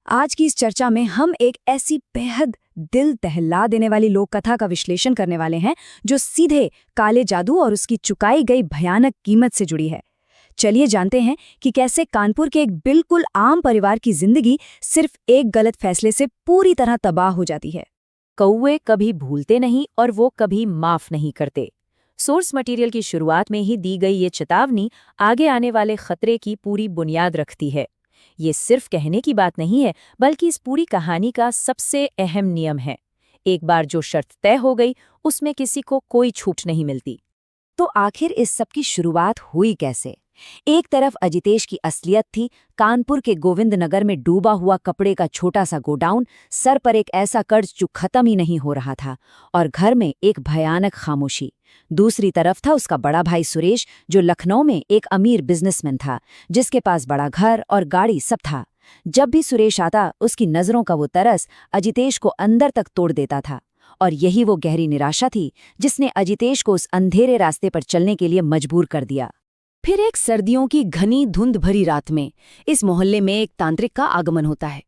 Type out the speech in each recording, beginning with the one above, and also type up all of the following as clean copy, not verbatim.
आज की इस चर्चा में हम एक ऐसी बेहद दिल दहला देने वाली लोक कथा का विश्लेषण करने वाले हैं जो सीधे काले जादू और उसकी चुकाई गई भयानक कीमत से जुड़ी है। चलिए जानते हैं कि कैसे कानपुर के एक बिल्कुल आम परिवार की जिंदगी सिर्फ एक गलत फैसले से पूरी तरह तबाह हो जाती है। कौवे कभी भूलते नहीं और वो कभी माफ नहीं करते। सोर्स मटेरियल की शुरुआत में ही दी गई ये चेतावनी आगे आने वाले खतरे की पूरी बुनियाद रखती है। ये सिर्फ कहने की बात नहीं है, बल्कि इस पूरी कहानी का सबसे अहम नियम है। एक बार जो शर्त तय हो गई, उसमें किसी को कोई छूट नहीं मिलती। तो आखिर इस सब की शुरुआत हुई कैसे? एक तरफ अजितेश की असलियत थी, कानपुर के गोविंदनगर में डूबा हुआ कपड़े का छोटा सा गोडाउन, सर पर एक ऐसा कर्ज जो खत्म ही नहीं हो रहा था, और घर में एक भयानक खामोशी। दूसरी तरफ था उसका बड़ा भाई सुरेश, जो लखनऊ में एक अमीर बिजनेसमैन था, जिसके पास बड़ा घर और गाड़ी सब था। जब भी सुरेश आता, उसकी नजरों का वो तरस अजितेश को अंदर तक तोड़ देता था, और यही वो गहरी निराशा थी जिसने अजितेश को उस अंधेरे रास्ते पर चलने के लिए मजबूर कर दिया। फिर एक सर्दियों की घनी धुंध भरी रात में इस मोहल्ले में एक तांत्रिक का आगमन होता है।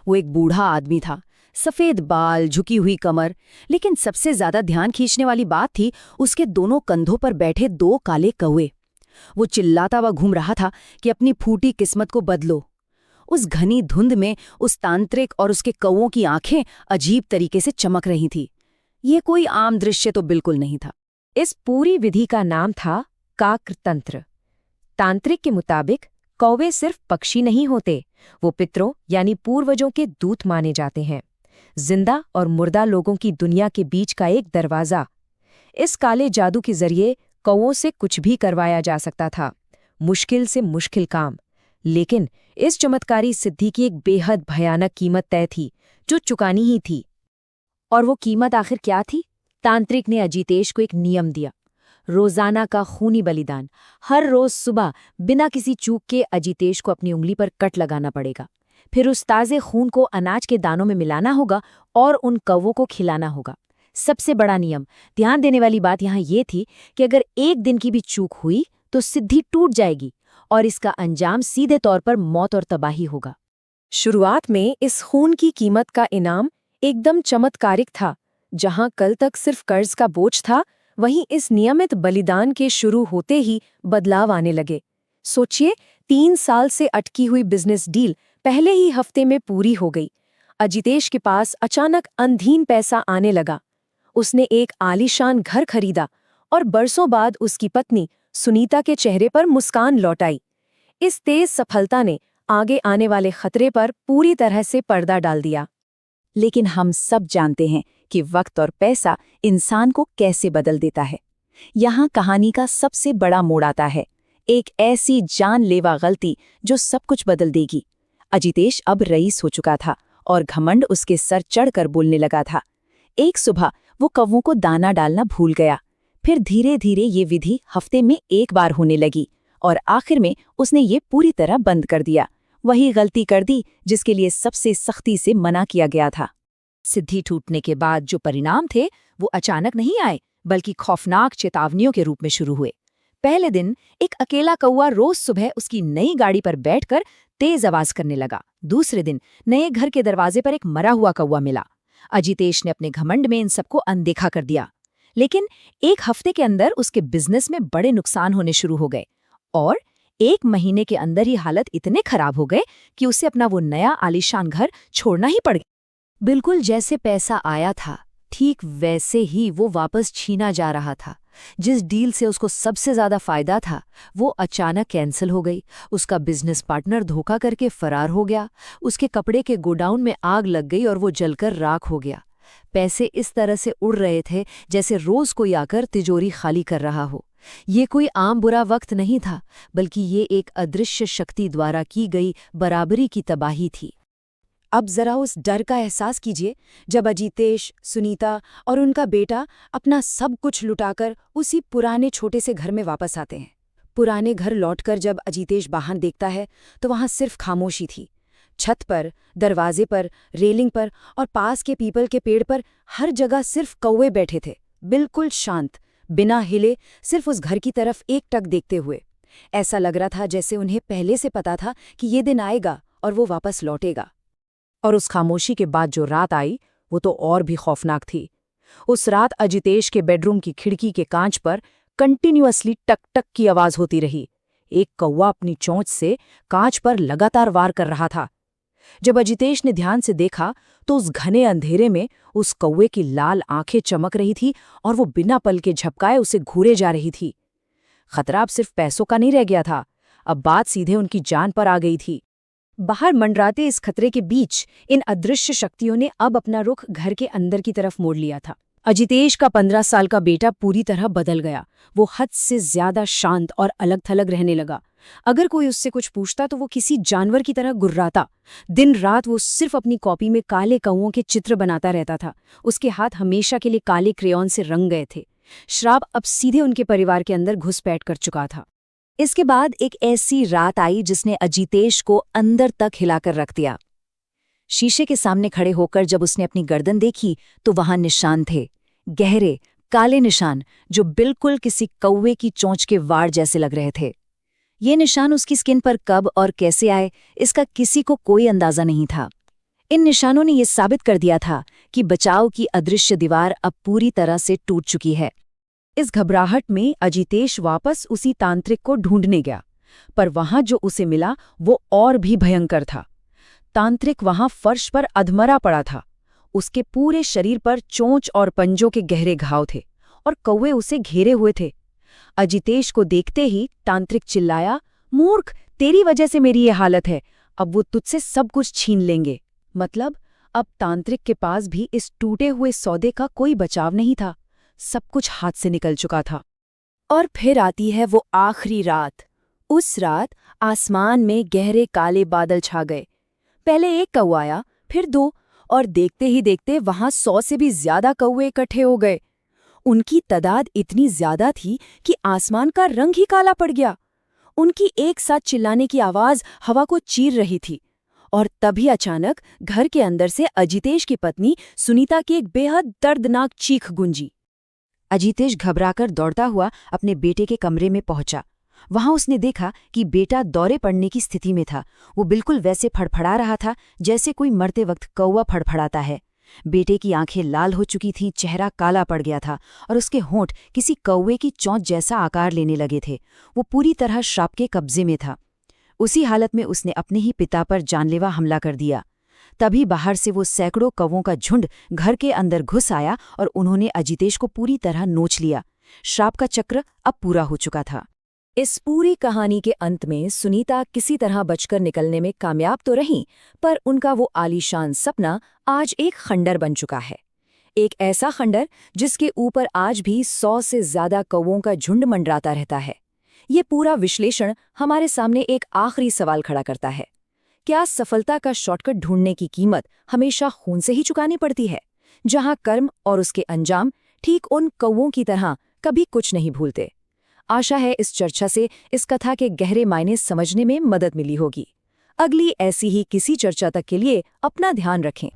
वो एक बूढ़ा आदमी था, सफेद बाल, झुकी हुई कमर, लेकिन सबसे ज्यादा ध्यान खींचने वाली बात थी उसके दोनों कंधों पर बैठे दो काले कौवे। वो चिल्लाता हुआ घूम रहा था कि अपनी फूटी किस्मत को बदलो। उस घनी धुंध में उस तांत्रिक और उसके कौवों की आंखें अजीब तरीके से चमक रही थी। ये कोई आम दृश्य तो बिल्कुल नहीं था। इस पूरी विधि का नाम था काकतंत्र। तांत्रिक के मुताबिक कौवे सिर्फ पक्षी नहीं होते, वो पितरों यानी पूर्वजों के दूत माने जाते हैं, जिंदा और मुर्दा लोगों की दुनिया के बीच का एक दरवाज़ा। इस काले जादू के जरिए कौवों से कुछ भी करवाया जा सकता था, मुश्किल से मुश्किल काम। लेकिन इस चमत्कारी सिद्धि की एक बेहद भयानक कीमत तय थी, जो चुकानी ही थी। और वो कीमत आखिर क्या थी? तांत्रिक ने अजितेश को एक नियम दिया, रोजाना का खूनी बलिदान। हर रोज सुबह बिना किसी चूक के अजितेश को अपनी उंगली पर कट लगाना पड़ेगा। फिर उस ताजे खून को अनाज के दानों में मिलाना होगा और उन कौवों को खिलाना होगा। सबसे बड़ा नियम, ध्यान देने वाली बात यहाँ ये थी कि अगर एक दिन की भी चूक हुई तो सिद्धि टूट जाएगी और इसका अंजाम सीधे तौर पर मौत और तबाही होगा। शुरुआत में इस खून की कीमत का इनाम एकदम चमत्कारिक था। जहां कल तक सिर्फ कर्ज का बोझ था, वहीं इस नियमित बलिदान के शुरू होते ही बदलाव आने लगे। सोचिए, 3 साल से अटकी हुई बिजनेस डील पहले ही हफ्ते में पूरी हो गई। अजितेश के पास अचानक अंधीन पैसा आने लगा। उसने एक आलीशान घर खरीदा और बरसों बाद उसकी पत्नी सुनीता के चेहरे पर मुस्कान लौट आई। इस तेज सफलता ने आगे आने वाले खतरे पर पूरी तरह से पर्दा डाल दिया। लेकिन हम सब जानते हैं कि वक्त और पैसा इंसान को कैसे बदल देता है। यहाँ कहानी का सबसे बड़ा मोड़ आता है, एक ऐसी जानलेवा गलती जो सब कुछ बदल देगी। अजितेश अब रईस हो चुका था और घमंड उसके सर चढ़कर बोलने लगा था। एक सुबह वो कौवों को दाना डालना भूल गया। फिर धीरे धीरे ये विधि हफ्ते में एक बार होने लगी और आखिर में उसने ये पूरी तरह बंद कर दिया। वही गलती कर दी जिसके लिए सबसे सख्ती से मना किया गया था। सिद्धि टूटने के बाद जो परिणाम थे वो अचानक नहीं आए, बल्कि खौफनाक चेतावनियों के रूप में शुरू हुए। पहले दिन एक अकेला कौवा रोज सुबह उसकी नई गाड़ी पर बैठकर तेज आवाज करने लगा। दूसरे दिन नए घर के दरवाजे पर एक मरा हुआ कौवा मिला। अजितेश ने अपने घमंड में इन सबको अनदेखा कर दिया। लेकिन एक हफ्ते के अंदर उसके बिजनेस में बड़े नुकसान होने शुरू हो गए और 1 महीने के अंदर ही हालत इतने खराब हो गए कि उसे अपना वो नया आलीशान घर छोड़ना ही पड़ गया। बिल्कुल जैसे पैसा आया था, ठीक वैसे ही वो वापस छीना जा रहा था। जिस डील से उसको सबसे ज्यादा फायदा था, वो अचानक कैंसिल हो गई। उसका बिजनेस पार्टनर धोखा करके फरार हो गया। उसके कपड़े के गोडाउन में आग लग गई और वो जलकर राख हो गया। पैसे इस तरह से उड़ रहे थे जैसे रोज कोई आकर तिजोरी खाली कर रहा हो। ये कोई आम बुरा वक्त नहीं था, बल्कि ये एक अदृश्य शक्ति द्वारा की गई बराबरी की तबाही थी। अब जरा उस डर का एहसास कीजिए जब अजितेश, सुनीता और उनका बेटा अपना सब कुछ लुटाकर उसी पुराने छोटे से घर में वापस आते हैं। पुराने घर लौटकर जब अजितेश बाहर देखता है तो वहां सिर्फ खामोशी थी। छत पर, दरवाजे पर, रेलिंग पर और पास के पीपल के पेड़ पर हर जगह सिर्फ कौवे बैठे थे, बिल्कुल शांत, बिना हिले, सिर्फ उस घर की तरफ एकटक देखते हुए। ऐसा लग रहा था जैसे उन्हें पहले से पता था कि ये दिन आएगा और वो वापस लौटेगा। और उस खामोशी के बाद जो रात आई वो तो और भी खौफनाक थी। उस रात अजितेश के बेडरूम की खिड़की के कांच पर कंटिन्यूअसली टक टक की आवाज होती रही। एक कौवा अपनी चोंच से कांच पर लगातार वार कर रहा था। जब अजितेश ने ध्यान से देखा तो उस घने अंधेरे में उस कौवे की लाल आंखें चमक रही थी और वो बिना पल के झपकाए उसे घूरे जा रही थी। खतरा अब सिर्फ पैसों का नहीं रह गया था, अब बात सीधे उनकी जान पर आ गई थी। बाहर मंडराते इस खतरे के बीच इन अदृश्य शक्तियों ने अब अपना रुख घर के अंदर की तरफ मोड़ लिया था। अजितेश का 15 साल का बेटा पूरी तरह बदल गया। वो हद से ज्यादा शांत और अलग थलग रहने लगा। अगर कोई उससे कुछ पूछता तो वो किसी जानवर की तरह गुर्राता। दिन रात वो सिर्फ अपनी कॉपी में काले कौओं के चित्र बनाता रहता था। उसके हाथ हमेशा के लिए काले क्रेयॉन से रंग गए थे। श्राप अब सीधे उनके परिवार के अंदर घुसपैठ कर चुका था। इसके बाद एक ऐसी रात आई जिसने अजितेश को अंदर तक हिलाकर रख दिया। शीशे के सामने खड़े होकर जब उसने अपनी गर्दन देखी तो वहां निशान थे, गहरे काले निशान जो बिल्कुल किसी कौवे की चोंच के वार जैसे लग रहे थे। ये निशान उसकी स्किन पर कब और कैसे आए इसका किसी को कोई अंदाजा नहीं था। इन निशानों ने यह साबित कर दिया था कि बचाव की अदृश्य दीवार अब पूरी तरह से टूट चुकी है। इस घबराहट में अजितेश वापस उसी तांत्रिक को ढूंढने गया, पर वहां जो उसे मिला वो और भी भयंकर था। तांत्रिक वहां फर्श पर अधमरा पड़ा था। उसके पूरे शरीर पर चोंच और पंजों के गहरे घाव थे और कौवे उसे घेरे हुए थे। अजितेश को देखते ही तांत्रिक चिल्लाया, मूर्ख, तेरी वजह से मेरी ये हालत है। अब वो तुझसे सब कुछ छीन लेंगे। मतलब अब तांत्रिक के पास भी इस टूटे हुए सौदे का कोई बचाव नहीं था। सब कुछ हाथ से निकल चुका था। और फिर आती है वो आखिरी रात। उस रात आसमान में गहरे काले बादल छा गए। पहले एक कौवा आया, फिर 2, और देखते ही देखते वहां 100 से भी ज्यादा कौवे इकट्ठे हो गए। उनकी तादाद इतनी ज्यादा थी कि आसमान का रंग ही काला पड़ गया। उनकी एक साथ चिल्लाने की आवाज हवा को चीर रही थी। और तभी अचानक घर के अंदर से अजितेश की पत्नी सुनीता की एक बेहद दर्दनाक चीख गूंजी। अजितेश घबराकर दौड़ता हुआ अपने बेटे के कमरे में पहुंचा। वहां उसने देखा कि बेटा दौरे पड़ने की स्थिति में था। वो बिल्कुल वैसे फड़फड़ा रहा था जैसे कोई मरते वक्त कौवा फड़फड़ाता है। बेटे की आंखें लाल हो चुकी थीं, चेहरा काला पड़ गया था और उसके होंठ किसी कौवे की चोंच जैसा आकार लेने लगे थे। वो पूरी तरह श्राप के कब्जे में था। उसी हालत में उसने अपने ही पिता पर जानलेवा हमला कर दिया। तभी बाहर से वो सैकड़ों कौवों का झुंड घर के अंदर घुस आया और उन्होंने अजितेश को पूरी तरह नोच लिया। श्राप का चक्र अब पूरा हो चुका था। इस पूरी कहानी के अंत में सुनीता किसी तरह बचकर निकलने में कामयाब तो रहीं, पर उनका वो आलीशान सपना आज एक खंडर बन चुका है। एक ऐसा खंडर जिसके ऊपर आज भी 100 से ज्यादा कौवों का झुंड मंडराता रहता है। ये पूरा विश्लेषण हमारे सामने एक आखिरी सवाल खड़ा करता है। क्या सफलता का शॉर्टकट ढूंढने की कीमत हमेशा खून से ही चुकानी पड़ती है, जहां कर्म और उसके अंजाम ठीक उन कौवों की तरह कभी कुछ नहीं भूलते? आशा है इस चर्चा से इस कथा के गहरे मायने समझने में मदद मिली होगी। अगली ऐसी ही किसी चर्चा तक के लिए अपना ध्यान रखें।